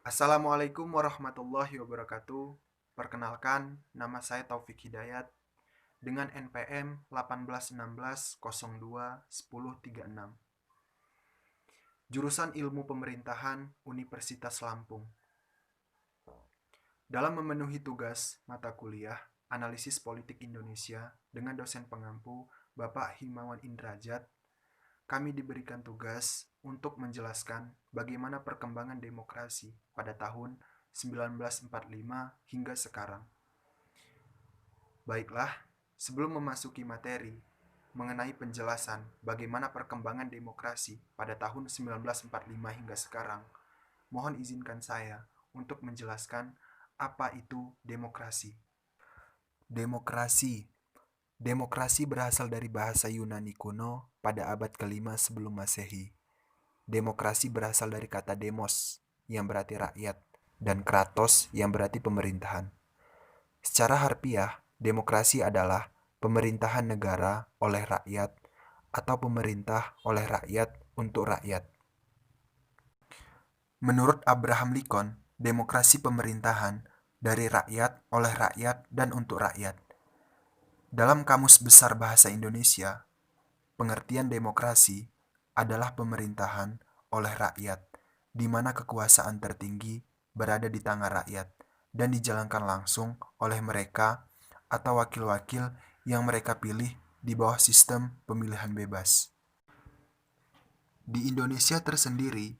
Assalamualaikum warahmatullahi wabarakatuh. Perkenalkan, nama saya Taufik Hidayat dengan NPM 1816021036. Jurusan Ilmu Pemerintahan Universitas Lampung. Dalam memenuhi tugas mata kuliah Analisis Politik Indonesia dengan dosen pengampu Bapak Himawan Indrajat, kami diberikan tugas untuk menjelaskan bagaimana perkembangan demokrasi pada tahun 1945 hingga sekarang. Baiklah, sebelum memasuki materi mengenai penjelasan bagaimana perkembangan demokrasi pada tahun 1945 hingga sekarang, mohon izinkan saya untuk menjelaskan apa itu demokrasi. Demokrasi Demokrasi berasal dari bahasa Yunani kuno pada abad kelima sebelum Masehi. Demokrasi berasal dari kata demos, yang berarti rakyat, dan kratos, yang berarti pemerintahan. Secara harfiah, demokrasi adalah pemerintahan negara oleh rakyat atau pemerintah oleh rakyat untuk rakyat. Menurut Abraham Lincoln, demokrasi pemerintahan dari rakyat, oleh rakyat, dan untuk rakyat. Dalam Kamus Besar Bahasa Indonesia, pengertian demokrasi adalah pemerintahan oleh rakyat, di mana kekuasaan tertinggi berada di tangan rakyat dan dijalankan langsung oleh mereka atau wakil-wakil yang mereka pilih di bawah sistem pemilihan bebas. Di Indonesia tersendiri,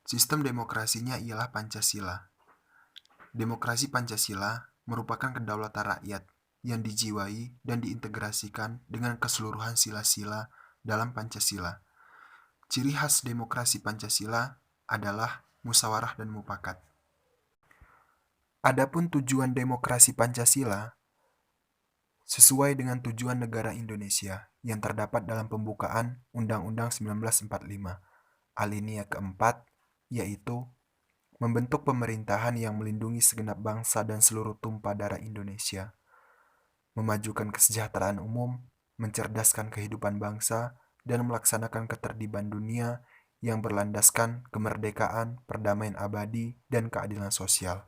sistem demokrasinya ialah Pancasila. Demokrasi Pancasila merupakan kedaulatan rakyat yang dijiwai dan diintegrasikan dengan keseluruhan sila-sila dalam Pancasila. Ciri khas demokrasi Pancasila adalah musyawarah dan mufakat. Adapun tujuan demokrasi Pancasila sesuai dengan tujuan negara Indonesia yang terdapat dalam pembukaan Undang-Undang 1945, alinea keempat, yaitu membentuk pemerintahan yang melindungi segenap bangsa dan seluruh tumpah darah Indonesia, memajukan kesejahteraan umum, mencerdaskan kehidupan bangsa, dan melaksanakan ketertiban dunia yang berlandaskan kemerdekaan, perdamaian abadi, dan keadilan sosial.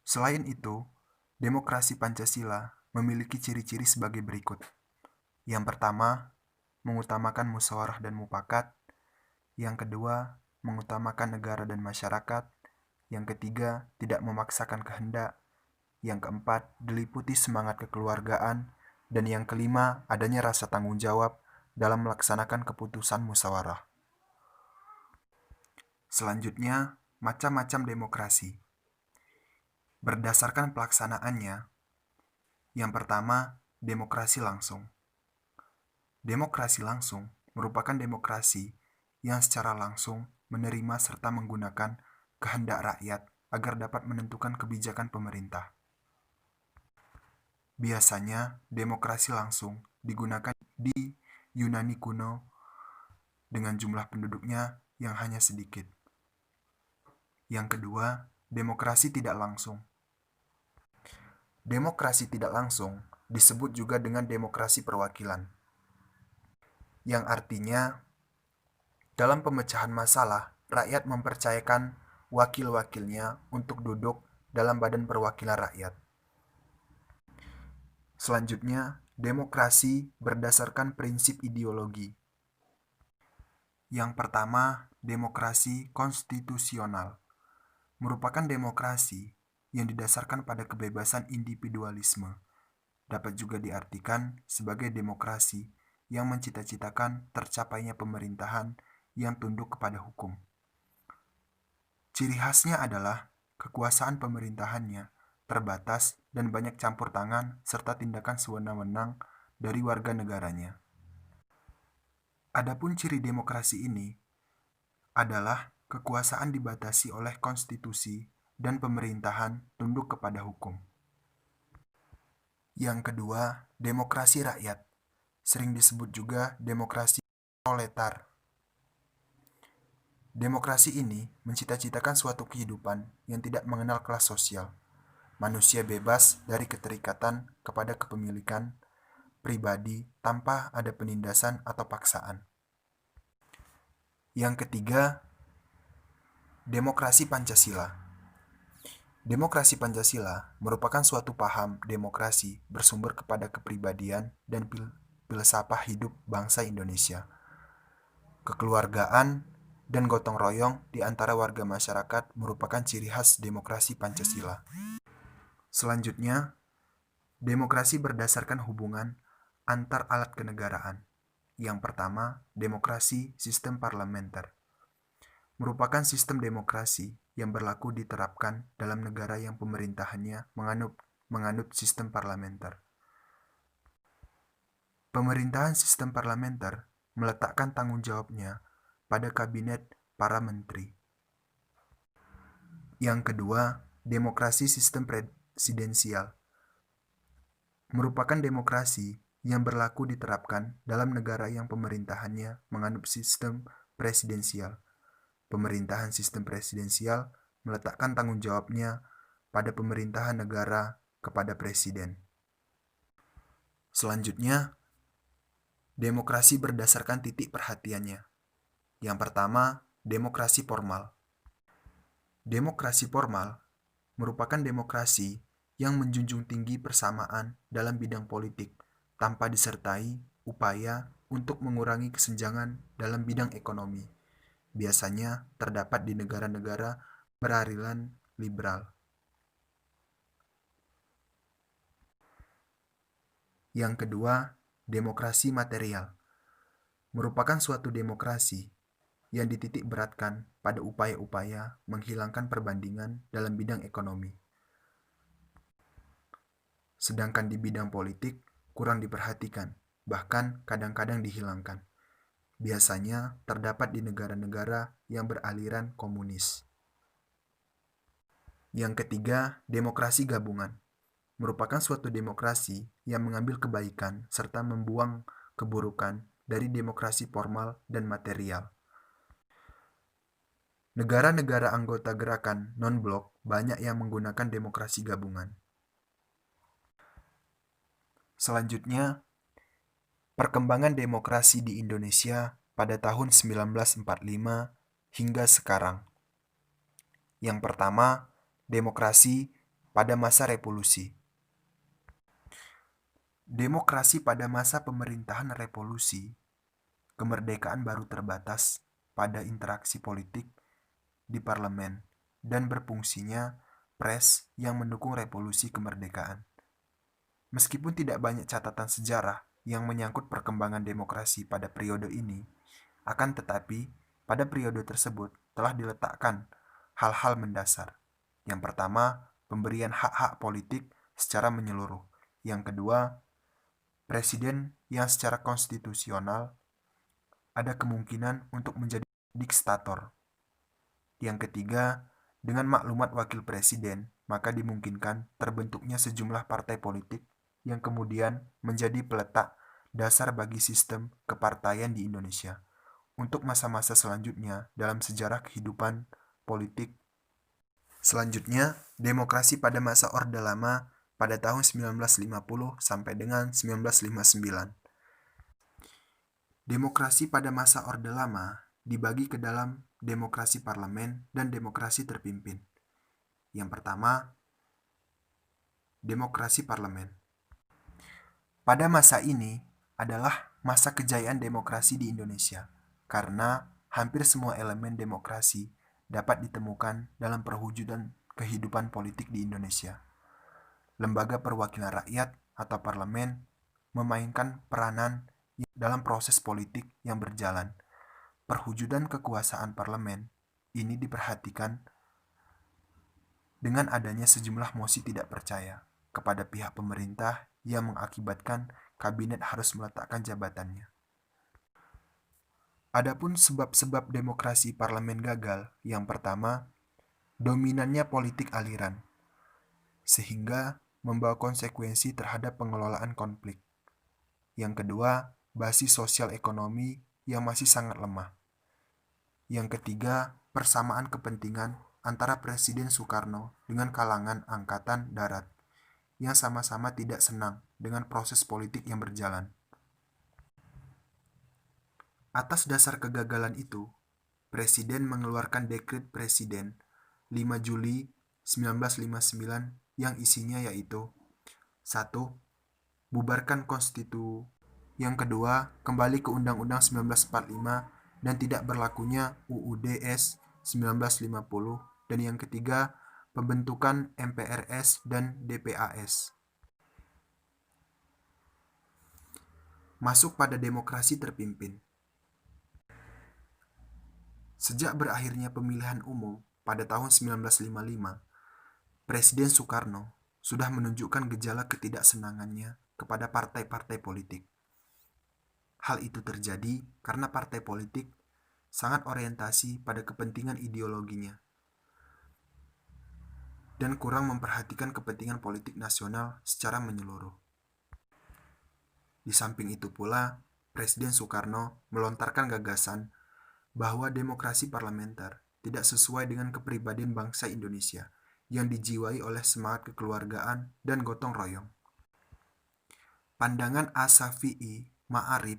Selain itu, demokrasi Pancasila memiliki ciri-ciri sebagai berikut. Yang pertama, mengutamakan musyawarah dan mufakat. Yang kedua, mengutamakan negara dan masyarakat. Yang ketiga, tidak memaksakan kehendak. Yang keempat, diliputi semangat kekeluargaan. Dan yang kelima, adanya rasa tanggung jawab dalam melaksanakan keputusan musyawarah. Selanjutnya, macam-macam demokrasi. Berdasarkan pelaksanaannya, yang pertama, demokrasi langsung. Demokrasi langsung merupakan demokrasi yang secara langsung menerima serta menggunakan kehendak rakyat agar dapat menentukan kebijakan pemerintah. Biasanya, demokrasi langsung digunakan di Yunani kuno dengan jumlah penduduknya yang hanya sedikit. Yang kedua, demokrasi tidak langsung. Demokrasi tidak langsung disebut juga dengan demokrasi perwakilan, yang artinya dalam pemecahan masalah, rakyat mempercayakan wakil-wakilnya untuk duduk dalam badan perwakilan rakyat. Selanjutnya, demokrasi berdasarkan prinsip ideologi. Yang pertama, demokrasi konstitusional. Merupakan demokrasi yang didasarkan pada kebebasan individualisme. Dapat juga diartikan sebagai demokrasi yang mencita-citakan tercapainya pemerintahan yang tunduk kepada hukum. Ciri khasnya adalah kekuasaan pemerintahannya terbatas dan banyak campur tangan serta tindakan sewenang-wenang dari warga negaranya. Adapun ciri demokrasi ini adalah kekuasaan dibatasi oleh konstitusi dan pemerintahan tunduk kepada hukum. Yang kedua, demokrasi rakyat. Sering disebut juga demokrasi proletar. Demokrasi ini mencita-citakan suatu kehidupan yang tidak mengenal kelas sosial. Manusia bebas dari keterikatan kepada kepemilikan pribadi tanpa ada penindasan atau paksaan. Yang ketiga, demokrasi Pancasila. Demokrasi Pancasila merupakan suatu paham demokrasi bersumber kepada kepribadian dan filsafat hidup bangsa Indonesia, kekeluargaan, dan gotong royong di antara warga masyarakat merupakan ciri khas demokrasi Pancasila. Selanjutnya, demokrasi berdasarkan hubungan antar alat kenegaraan. Yang pertama, demokrasi sistem parlementer. Merupakan sistem demokrasi yang berlaku diterapkan dalam negara yang pemerintahannya menganut sistem parlementer. Pemerintahan sistem parlementer meletakkan tanggung jawabnya pada kabinet para menteri. Yang kedua, demokrasi sistem presidensial. Merupakan demokrasi yang berlaku diterapkan dalam negara yang pemerintahannya menganut sistem presidensial. Pemerintahan sistem presidensial meletakkan tanggung jawabnya pada pemerintahan negara kepada presiden. Selanjutnya, demokrasi berdasarkan titik perhatiannya. Yang pertama, demokrasi formal. Demokrasi formal merupakan demokrasi yang menjunjung tinggi persamaan dalam bidang politik tanpa disertai upaya untuk mengurangi kesenjangan dalam bidang ekonomi. Biasanya terdapat di negara-negara beraliran liberal. Yang kedua, demokrasi material. Merupakan suatu demokrasi yang dititik beratkan pada upaya-upaya menghilangkan perbandingan dalam bidang ekonomi. Sedangkan di bidang politik kurang diperhatikan, bahkan kadang-kadang dihilangkan. Biasanya terdapat di negara-negara yang beraliran komunis. Yang ketiga, demokrasi gabungan. Merupakan suatu demokrasi yang mengambil kebaikan serta membuang keburukan dari demokrasi formal dan material. Negara-negara anggota gerakan non-blok banyak yang menggunakan demokrasi gabungan. Selanjutnya, perkembangan demokrasi di Indonesia pada tahun 1945 hingga sekarang. Yang pertama, demokrasi pada masa revolusi. Demokrasi pada masa pemerintahan revolusi, kemerdekaan baru terbatas pada interaksi politik di parlemen dan berfungsinya pres yang mendukung revolusi kemerdekaan. Meskipun tidak banyak catatan sejarah yang menyangkut perkembangan demokrasi pada periode ini, akan tetapi pada periode tersebut telah diletakkan hal-hal mendasar. Yang pertama, pemberian hak-hak politik secara menyeluruh. Yang kedua, presiden yang secara konstitusional ada kemungkinan untuk menjadi diktator. Yang ketiga, dengan maklumat wakil presiden, maka dimungkinkan terbentuknya sejumlah partai politik yang kemudian menjadi peletak dasar bagi sistem kepartaian di Indonesia untuk masa-masa selanjutnya dalam sejarah kehidupan politik. Selanjutnya, demokrasi pada masa Orde Lama pada tahun 1950 sampai dengan 1959. Demokrasi pada masa Orde Lama dibagi ke dalam demokrasi parlemen dan demokrasi terpimpin. Yang pertama, demokrasi parlemen. Pada masa ini adalah masa kejayaan demokrasi di Indonesia, karena hampir semua elemen demokrasi dapat ditemukan dalam perwujudan kehidupan politik di Indonesia. Lembaga perwakilan rakyat atau parlemen memainkan peranan dalam proses politik yang berjalan. Perwujudan kekuasaan parlemen ini diperhatikan dengan adanya sejumlah mosi tidak percaya kepada pihak pemerintah yang mengakibatkan kabinet harus meletakkan jabatannya. Adapun sebab-sebab demokrasi parlemen gagal, yang pertama, dominannya politik aliran, sehingga membawa konsekuensi terhadap pengelolaan konflik. Yang kedua, basis sosial ekonomi yang masih sangat lemah. Yang ketiga, persamaan kepentingan antara Presiden Soekarno dengan kalangan Angkatan Darat yang sama-sama tidak senang dengan proses politik yang berjalan. Atas dasar kegagalan itu, Presiden mengeluarkan Dekret Presiden 5 Juli 1959 yang isinya yaitu: 1. Bubarkan konstitusi. Yang kedua, kembali ke Undang-Undang 1945 dan tidak berlakunya UUD-S 1950. Dan yang ketiga, pembentukan MPRS dan DPAS. Masuk pada demokrasi terpimpin. Sejak berakhirnya pemilihan umum pada tahun 1955, Presiden Soekarno sudah menunjukkan gejala ketidaksenangannya kepada partai-partai politik. Hal itu terjadi karena partai politik sangat orientasi pada kepentingan ideologinya dan kurang memperhatikan kepentingan politik nasional secara menyeluruh. Di samping itu pula, Presiden Soekarno melontarkan gagasan bahwa demokrasi parlementer tidak sesuai dengan kepribadian bangsa Indonesia yang dijiwai oleh semangat kekeluargaan dan gotong royong. Pandangan As-Safi'i Ma'arif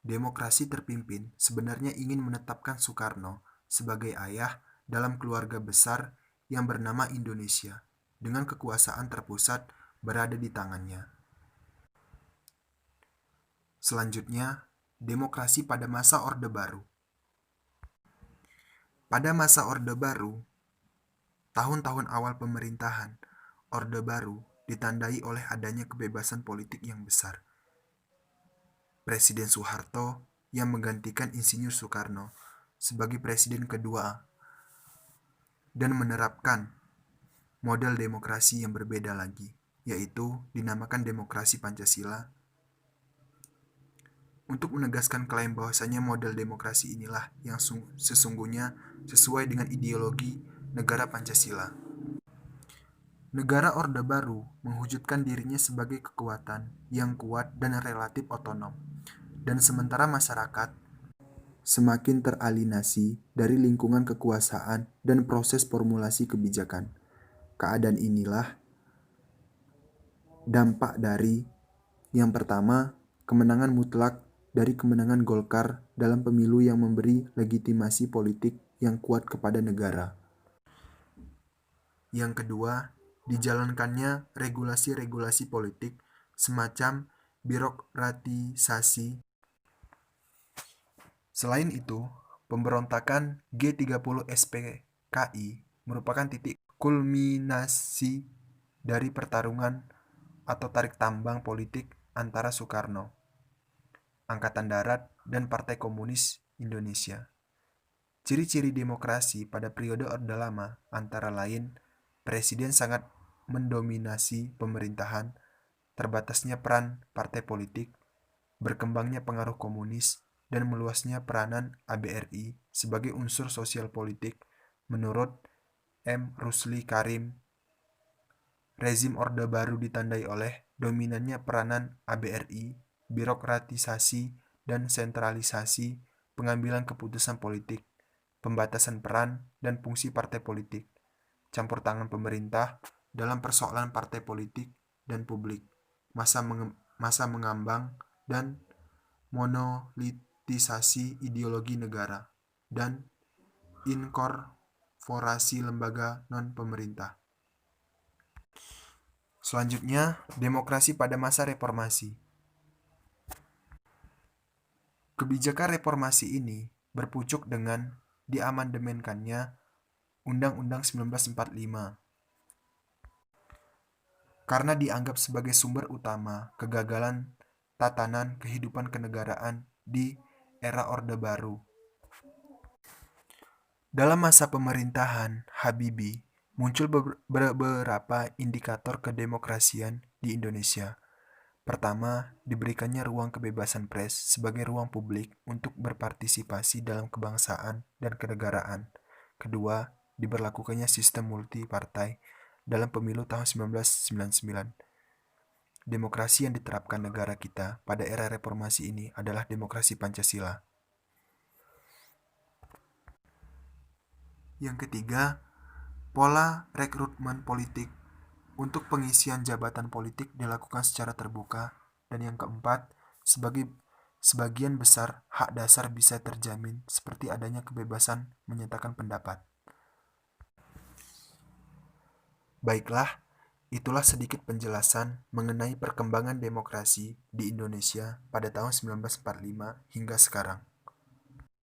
demokrasi terpimpin sebenarnya ingin menetapkan Soekarno sebagai ayah dalam keluarga besar yang bernama Indonesia, dengan kekuasaan terpusat berada di tangannya. Selanjutnya, demokrasi pada masa Orde Baru. Pada masa Orde Baru, tahun-tahun awal pemerintahan Orde Baru ditandai oleh adanya kebebasan politik yang besar. Presiden Soeharto yang menggantikan Insinyur Soekarno sebagai presiden kedua dan menerapkan model demokrasi yang berbeda lagi, yaitu dinamakan demokrasi Pancasila. Untuk menegaskan klaim bahwasanya model demokrasi inilah yang sesungguhnya sesuai dengan ideologi negara Pancasila. Negara Orde Baru mewujudkan dirinya sebagai kekuatan yang kuat dan relatif otonom, dan sementara masyarakat semakin teralinasi dari lingkungan kekuasaan dan proses formulasi kebijakan. Keadaan inilah dampak dari yang pertama, kemenangan mutlak dari kemenangan Golkar dalam pemilu yang memberi legitimasi politik yang kuat kepada negara. Yang kedua, dijalankannya regulasi-regulasi politik semacam birokratisasi. Selain itu, pemberontakan G30 SPKI merupakan titik kulminasi dari pertarungan atau tarik tambang politik antara Soekarno, Angkatan Darat, dan Partai Komunis Indonesia. Ciri-ciri demokrasi pada periode Orde Lama antara lain presiden sangat mendominasi pemerintahan, terbatasnya peran partai politik, berkembangnya pengaruh komunis, dan meluasnya peranan ABRI sebagai unsur sosial politik. Menurut M. Rusli Karim, rezim Orde Baru ditandai oleh dominannya peranan ABRI, birokratisasi dan sentralisasi pengambilan keputusan politik, pembatasan peran dan fungsi partai politik, campur tangan pemerintah dalam persoalan partai politik dan publik, masa mengambang dan monolitisasi ideologi negara, dan inkorporasi lembaga non-pemerintah. Selanjutnya, demokrasi pada masa reformasi. Kebijakan reformasi ini berpucuk dengan diamandemenkannya Undang-Undang 1945 karena dianggap sebagai sumber utama kegagalan tatanan kehidupan kenegaraan di era Orde Baru. Dalam masa pemerintahan Habibie, muncul beberapa indikator kedemokrasian di Indonesia. Pertama, diberikannya ruang kebebasan pers sebagai ruang publik untuk berpartisipasi dalam kebangsaan dan kenegaraan. Kedua, diberlakukannya sistem multipartai dalam pemilu tahun 1999. Demokrasi yang diterapkan negara kita pada era reformasi ini adalah demokrasi Pancasila. Yang ketiga, pola rekrutmen politik untuk pengisian jabatan politik dilakukan secara terbuka. Dan yang keempat, sebagian besar hak dasar bisa terjamin seperti adanya kebebasan menyatakan pendapat. Baiklah, itulah sedikit penjelasan mengenai perkembangan demokrasi di Indonesia pada tahun 1945 hingga sekarang.